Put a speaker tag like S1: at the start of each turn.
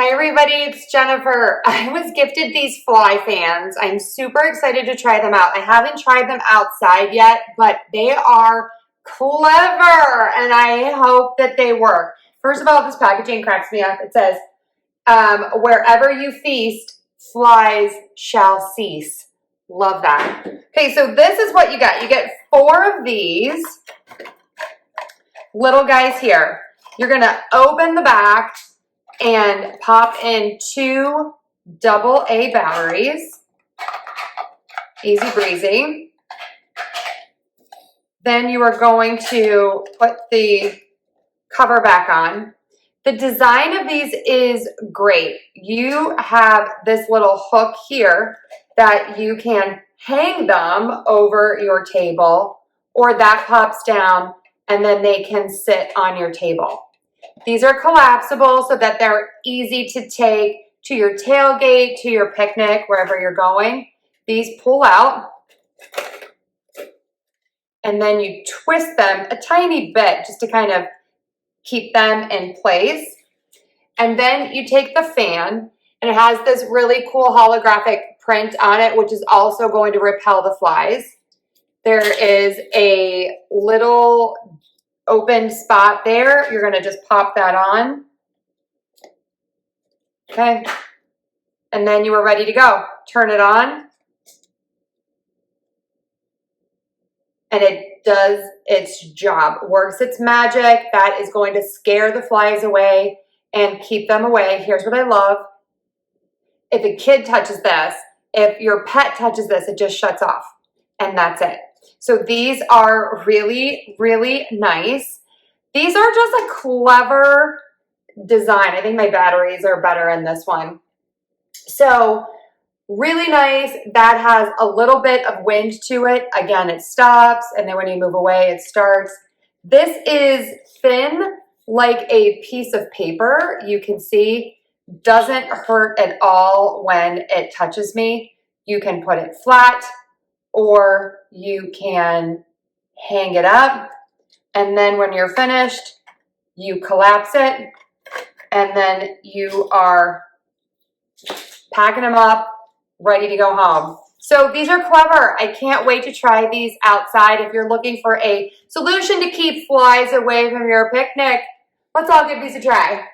S1: Hi everybody, it's Jennifer. I was gifted these fly fans. I'm super excited to try them out. I haven't tried them outside yet, but they are clever and I hope that they work. First of all, this packaging cracks me up. It says, wherever you feast, flies shall cease. Love that. Okay, so this is what you get. You get 4 of these little guys here. You're gonna open the back and pop in 2 AA batteries. Easy breezy. Then you are going to put the cover back on. The design of these is great. You have this little hook here that you can hang them over your table, or that pops down and then they can sit on your table. These are collapsible so that they're easy to take to your tailgate, to your picnic, wherever you're going. These pull out, and then you twist them a tiny bit just to kind of keep them in place. And then you take the fan, and it has this really cool holographic print on it, which is also going to repel the flies. There is a little open spot there. You're going to just pop that on. Okay. And then you are ready to go. Turn it on. And it does its job. Works its magic. That is going to scare the flies away and keep them away. Here's what I love. If a kid touches this, if your pet touches this, it just shuts off. And that's it. So these are really, really nice. These are just a clever design. I think my batteries are better in this one. So really nice. That has a little bit of wind to it. Again, it stops, and then when you move away, it starts. This is thin like a piece of paper. You can see doesn't hurt at all when it touches me. You can put it flat, or you can hang it up, and then when you're finished, you collapse it, and then you are packing them up, ready to go home. So these are clever. I can't wait to try these outside. If you're looking for a solution to keep flies away from your picnic, let's all give these a try.